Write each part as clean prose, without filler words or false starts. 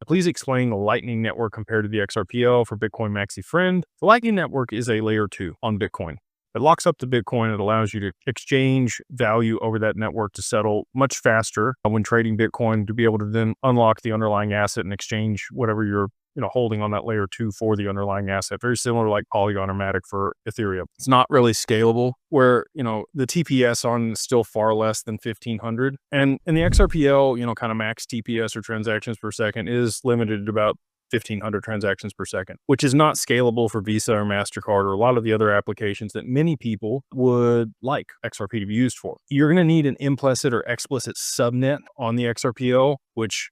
Please explain the Lightning Network compared to the XRPL for Bitcoin Maxi Friend. The Lightning Network is a layer 2 on Bitcoin. It locks up the Bitcoin. It allows you to exchange value over that network to settle much faster when trading Bitcoin, to be able to then unlock the underlying asset and exchange whatever you're holding on that layer 2 for the underlying asset. Very similar like Polygon or Matic for Ethereum. It's not really scalable, where, the TPS on is still far less than 1500. And the XRPL, kind of max TPS or transactions per second is limited to about 1,500 transactions per second, which is not scalable for Visa or MasterCard or a lot of the other applications that many people would like XRP to be used for. You're going to need an implicit or explicit subnet on the XRPL, which,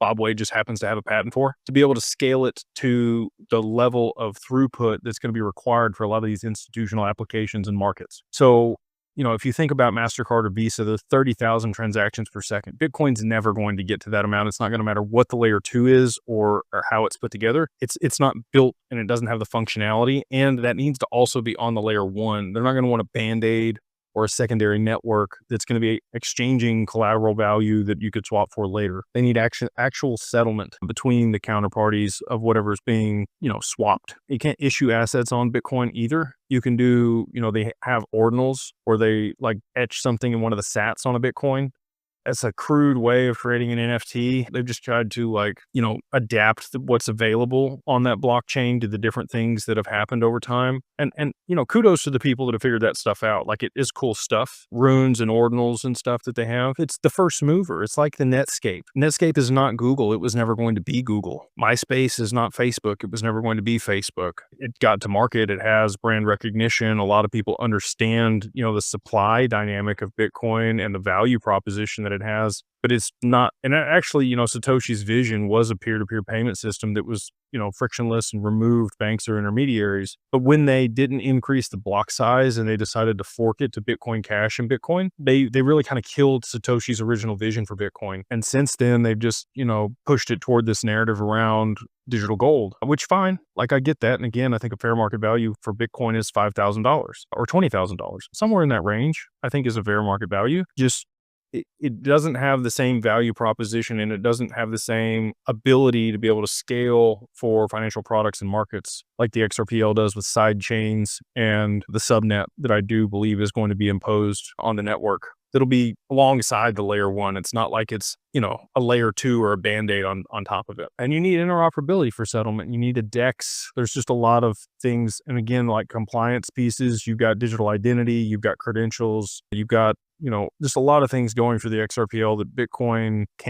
Bob Wade just happens to have a patent for, to be able to scale it to the level of throughput that's going to be required for a lot of these institutional applications and markets. So, if you think about MasterCard or Visa, the 30,000 transactions per second, Bitcoin's never going to get to that amount. It's not going to matter what the layer 2 is or how it's put together. It's not built, and it doesn't have the functionality. And that needs to also be on the layer 1. They're not going to want a Band-Aid or a secondary network that's going to be exchanging collateral value that you could swap for later. They need actual settlement between the counterparties of whatever's being, swapped. You can't issue assets on Bitcoin either. You can do, they have ordinals where they like etch something in one of the sats on a Bitcoin. That's a crude way of creating an NFT. They've just tried to adapt what's available on that blockchain to the different things that have happened over time. And kudos to the people that have figured that stuff out. Like, it is cool stuff, runes and ordinals and stuff that they have. It's the first mover. It's like the Netscape. Netscape is not Google. It was never going to be Google. MySpace is not Facebook. It was never going to be Facebook. It got to market. It has brand recognition. A lot of people understand, the supply dynamic of Bitcoin and the value proposition that it has, but it's not. And actually, Satoshi's vision was a peer-to-peer payment system that was, frictionless and removed banks or intermediaries. But when they didn't increase the block size and they decided to fork it to Bitcoin Cash and Bitcoin, they really kind of killed Satoshi's original vision for Bitcoin. And since then, they've just, pushed it toward this narrative around digital gold, which fine. Like, I get that. And again, I think a fair market value for Bitcoin is $5,000 or $20,000. Somewhere in that range, I think, is a fair market value. Just it doesn't have the same value proposition, and it doesn't have the same ability to be able to scale for financial products and markets like the XRPL does with side chains and the subnet that I do believe is going to be imposed on the network. That'll be alongside the layer 1. It's not like it's, a layer 2 or a Band-Aid on top of it. And you need interoperability for settlement. You need a DEX. There's just a lot of things. And again, like compliance pieces, you've got digital identity, you've got credentials, you've got, just a lot of things going for the XRPL that Bitcoin can't